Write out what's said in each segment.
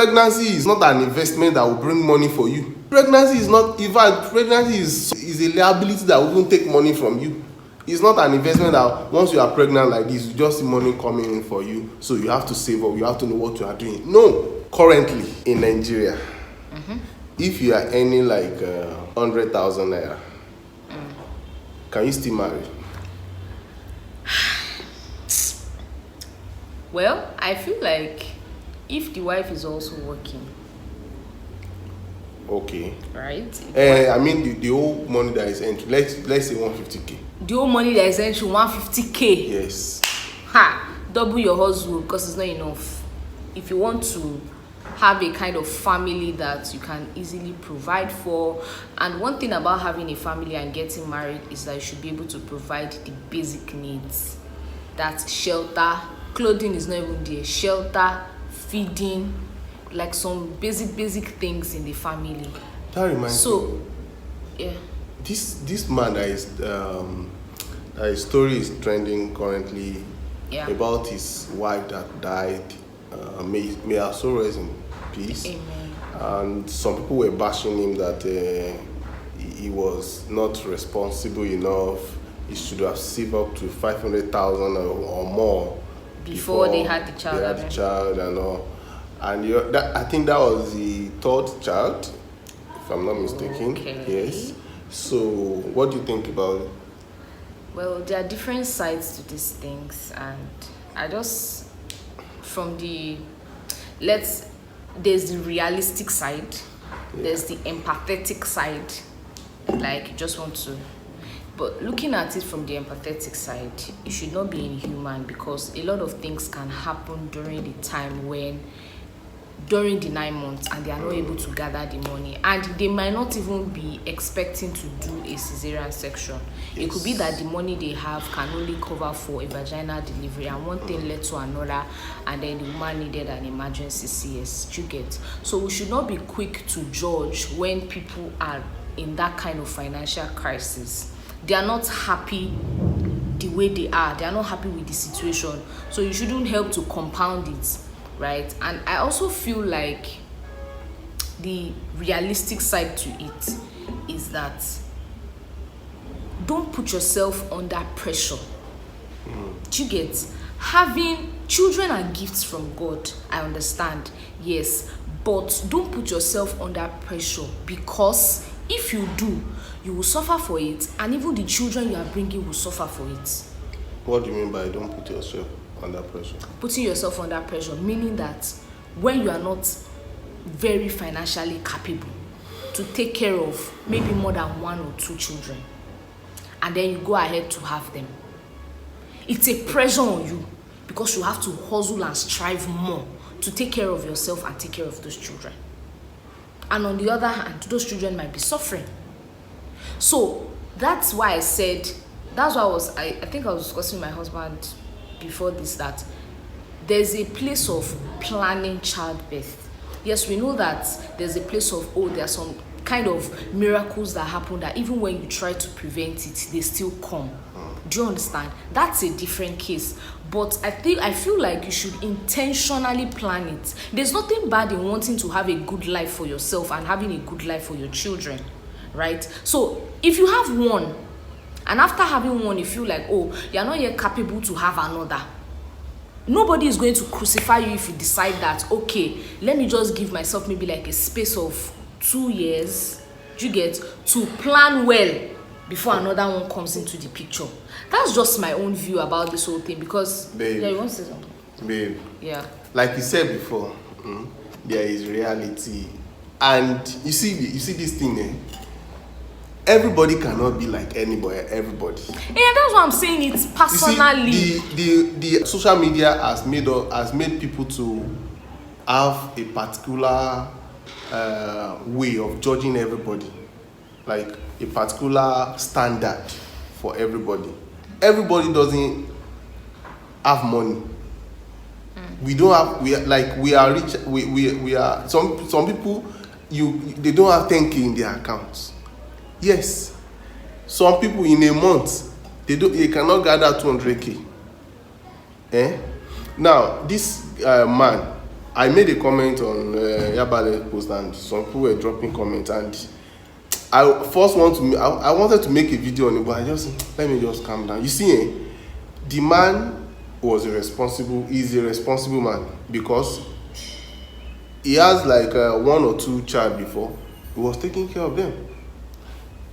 Pregnancy is not an investment that will bring money for you. Pregnancy is not, in fact, pregnancy is a liability that will even take money from you. It's not an investment that once you are pregnant like this, you just see money coming in for you. So you have to save up, you have to know what you are doing. No, currently in Nigeria, if you are earning like 100,000 naira, can you still marry? Well, I feel like if the wife is also working, Okay. right? I mean the whole money that is entering, let's say 150k. The whole money that is entry 150k. Yes. Ha! Double your hustle because it's not enough. If you want to have a kind of family that you can easily provide for, and one thing about having a family and getting married is that you should be able to provide the basic needs. That's shelter, clothing is not even there, shelter, feeding, like some basic things in the family. That reminds me. So, yeah. This man that his story is trending currently, Yeah. about his wife that died. May her soul rest in peace. Amen. And some people were bashing him that he was not responsible enough. He should have saved up to 500,000 or more Before they had the child. They had the child and all. And I think that was the third child, if I'm not mistaken. Okay. Yes. So, what do you think about it? Well, there are different sides to these things, and I just there's the realistic side, there's the empathetic side, like you just want to. But looking at it from the empathetic side, you should not be inhuman because a lot of things can happen during the 9 months and they are not able to gather the money, and they might not even be expecting to do a cesarean section. Yes. It could be that the money they have can only cover for a vaginal delivery, and one thing led to another, and then the woman needed an emergency CS. You get? So we should not be quick to judge when people are in that kind of financial crisis. They are not happy the way they are not happy with the situation, so you shouldn't help to compound it, right? And I also feel like the realistic side to it is that don't put yourself under pressure. Do you get? Having children are gifts from God, I understand, yes, but don't put yourself under pressure, because if you do, you will suffer for it, and even the children you are bringing will suffer for it. What do you mean by don't put yourself under pressure? Putting yourself under pressure, meaning that when you are not very financially capable to take care of maybe more than 1 or 2 children, and then you go ahead to have them, it's a pressure on you because you have to hustle and strive more to take care of yourself and take care of those children. And on the other hand, those children might be suffering. So that's why I said, I think I was discussing with my husband before this, that there's a place of planning childbirth. Yes, we know that there's a place of, there are some kind of miracles that happen that even when you try to prevent it, they still come. Do you understand? That's a different case. But I feel like you should intentionally plan it. There's nothing bad in wanting to have a good life for yourself and having a good life for your children, right? So if you have one, and after having one, you feel like, you're not yet capable to have another, nobody is going to crucify you if you decide that, okay, let me just give myself maybe like a space of 2 years, you get, to plan well before another one comes into the picture. That's just my own view about this whole thing, because babe, you want to say something? Babe, yeah, like you said before, there is reality, and you see this thing, everybody cannot be like everybody. Yeah, that's what I'm saying. It's personally. You see, the social media has made people to have a particular way of judging everybody, like a particular standard for everybody. Everybody doesn't have money. We don't have. We are rich. We are some people. They don't have 10K in their accounts. Yes, some people in a month they cannot gather 200K. Now this man, I made a comment on Yabale post, and some people were dropping comments, and I wanted to make a video on it, but I just let me just calm down. You see, the man was he's a responsible man, because he has like 1 or 2 child before. He was taking care of them.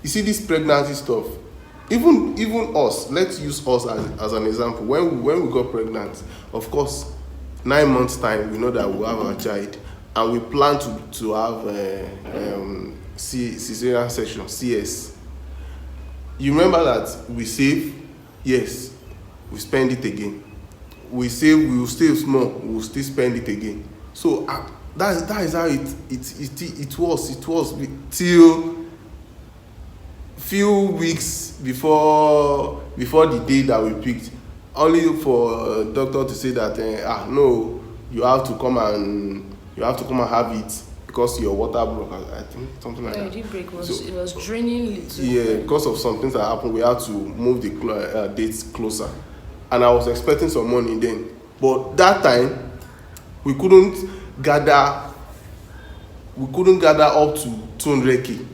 You see this pregnancy stuff. Even us, let's use us as an example. When we got pregnant, of course, 9 months time, we know that we'll have our child, and we plan to have cesarean section, CS. You remember that we save, yes, we spend it again. We save, we will save small, we will still spend it again. So that is how it was till few weeks before the day that we picked, only for doctor to say that no, you have to come and have it because your water broke. I think something like that. It did break. It was draining little. Yeah, because of some things that happened, we had to move the dates closer, and I was expecting some money then, but that time we couldn't gather up to 200k.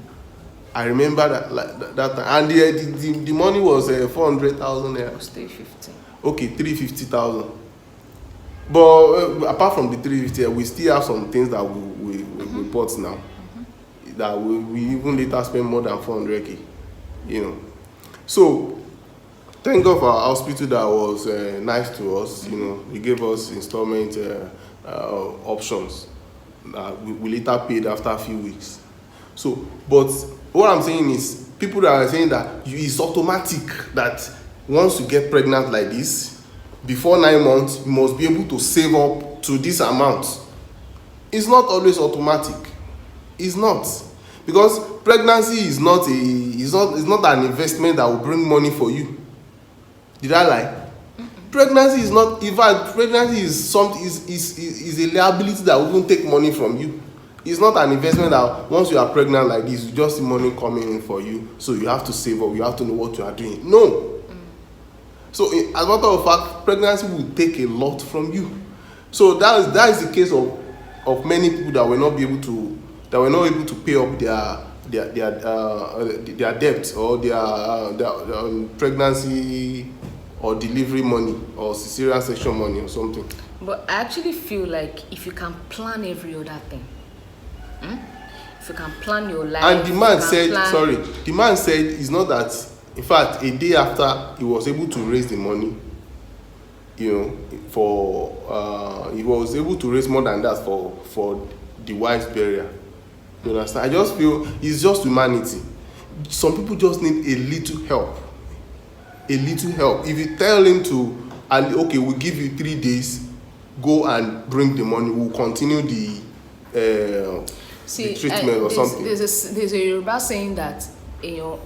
I remember that time, and the money was 400,000 naira. Stay 15. Okay, 350,000. But apart from the 350, we still have some things that we bought now. That we even later spend more than 400k. You know, so thank God for our hospital that was nice to us. You know, he gave us installment options. We later paid after a few weeks. So, but what I'm saying is, people that are saying that it's automatic that once you get pregnant like this, before 9 months, you must be able to save up to this amount. It's not always automatic. It's not, because pregnancy is not an investment that will bring money for you. Did I lie? Pregnancy is not. In fact, pregnancy is a liability that will even take money from you. It's not an investment that once you are pregnant like this, you just see money coming in for you, so you have to save up, you have to know what you are doing. No. So as a matter of fact, pregnancy will take a lot from you. So that is the case of many people that were not able to pay up their debts or their pregnancy or delivery money or cesarean section money or something. But I actually feel like if you can plan every other thing, if you can plan your life, and the man said it's not that. In fact, a day after he was able to raise the money, you know, he was able to raise more than that for the wife's burial. You understand? I just feel it's just humanity. Some people just need a little help. A little help. If you tell him to, okay, we'll give you 3 days, go and bring the money, we'll continue the treatment or something. There's a Yoruba saying that in your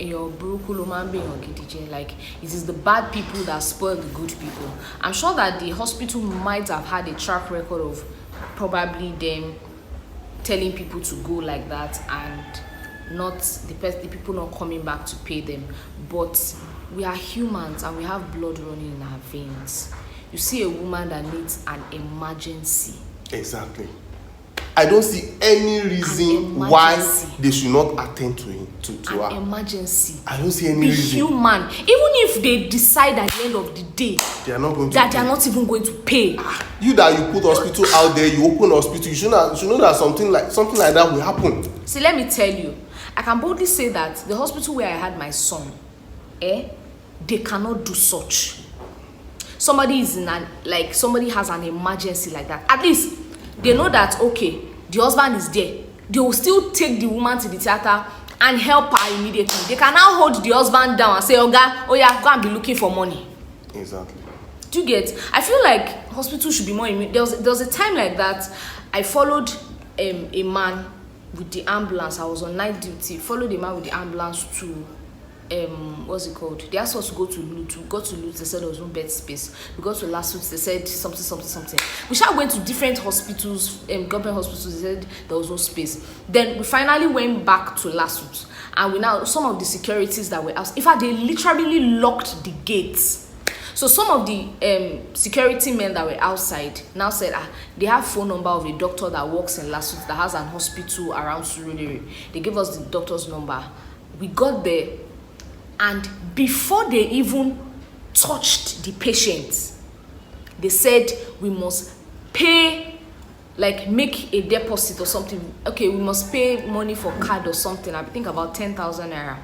like, it is the bad people that spoil the good people. I'm sure that the hospital might have had a track record of probably them telling people to go like that and not the people not coming back to pay them. But we are humans and we have blood running in our veins. You see a woman that needs an emergency. Exactly. I don't see any reason why they should not attend to her. An emergency. I don't see any reason. Be human. Even if they decide at the end of the day they are not going that they are not even going to pay. You that you put hospital out there, you open hospital, you should know that something like that will happen. See, let me tell you, I can boldly say that the hospital where I had my son, they cannot do such. Somebody has an emergency like that. At least they know that, okay, the husband is there. They will still take the woman to the theater and help her immediately. They can now hold the husband down and say, Oga, oh yeah, go and be looking for money. Exactly. Do you get? I feel like hospitals should be more there was a time like that. I followed a man with the ambulance. I was on night duty. Followed a man with the ambulance to what's it called? They asked us to go to Loot. We got to Loot. They said there was no bed space. We got to Last Week. They said something. We started going to different hospitals, government hospitals. They said there was no space. Then we finally went back to Last Week, and some of the securities that were out. In fact, they literally locked the gates. So some of the security men that were outside now said they have phone number of a doctor that works in Lasut that has an hospital around Surulere. They gave us the doctor's number. We got there, and before they even touched the patient, they said we must pay, like make a deposit or something. Okay, we must pay money for card or something. I think about 10,000 naira.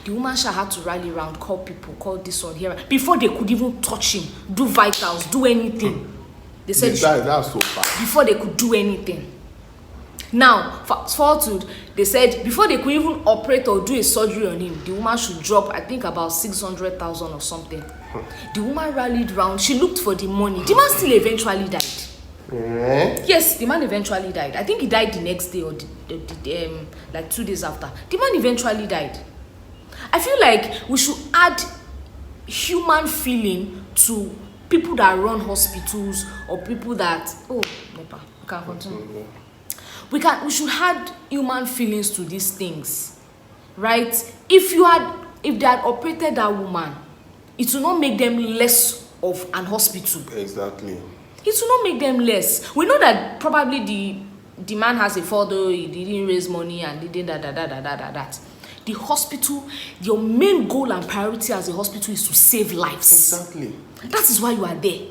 The woman had to rally around, call people, call this one here, before they could even touch him, do vitals, do anything. They said that's so bad. Before they could do anything. Now, fast forward, they said before they could even operate or do a surgery on him, the woman should drop, I think, about 600,000 or something. The woman rallied round. She looked for the money. The man still eventually died. Yes, the man eventually died. I think he died the next day or like 2 days after. The man eventually died. I feel like we should add human feeling to people that run hospitals or people that Nepa, we can continue. We should add human feelings to these things, right? If they had operated that woman, it will not make them less of an hospital. Exactly. It will not make them less. We know that probably the man has a fault, he didn't raise money and he did that. The hospital, your main goal and priority as a hospital is to save lives. Exactly. That is why you are there.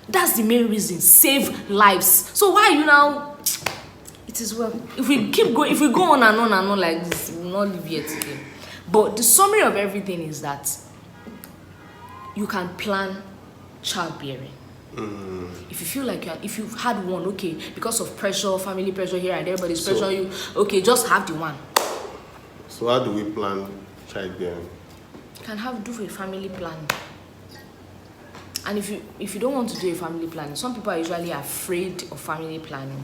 That's the main reason. Save lives. So why are you now? It is well. If we keep going, if we go on and on like this, we will not live here today. But the summary of everything is that you can plan childbearing. If you feel like if you've had one, okay, because of pressure, family pressure here and everybody's pressuring you, okay, just have the one. So how do we plan childbearing? You can do a family plan. And if you don't want to do a family planning, some people are usually afraid of family planning.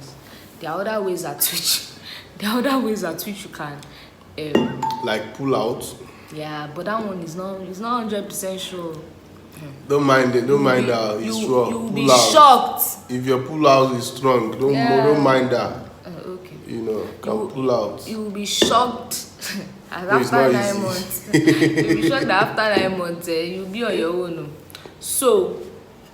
There are other ways at which you can like pull out. Yeah, but that one is not 100% sure. Don't mind it. Don't mind that. It's strong. You'll be shocked. If your pull out is strong, don't mind that. Okay. Pull out. You will be shocked. After 9 months. You'll be shocked that after 9 months, you'll be on your own. So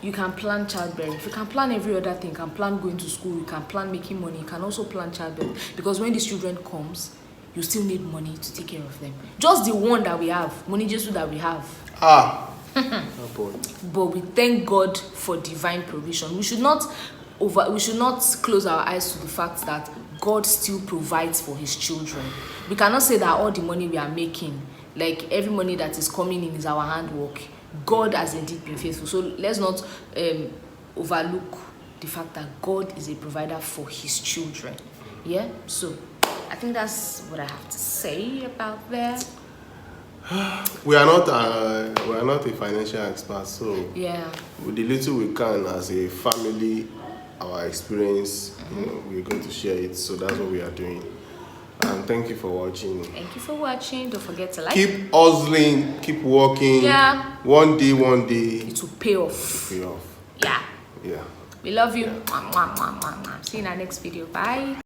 you can plan childbearing. If you can plan every other thing, you can plan going to school, you can plan making money, you can also plan childbearing. Because when these children comes, you still need money to take care of them. Just the one that we have, money just that we have. But we thank God for divine provision. We should not close our eyes to the fact that God still provides for his children. We cannot say that all the money we are making, like every money that is coming in, is our handwork. God has indeed been faithful. So let's not overlook the fact that God is a provider for his children. Yeah? So I think that's what I have to say about that. We are not a financial expert, so yeah, with the little we can as a family, our experience, we're going to share it. So that's what we are doing. And thank you for watching. Thank you for watching. Don't forget to like. Keep hustling, keep working. Yeah. One day it will pay off. Yeah. Yeah. We love you. Yeah. See you in our next video. Bye.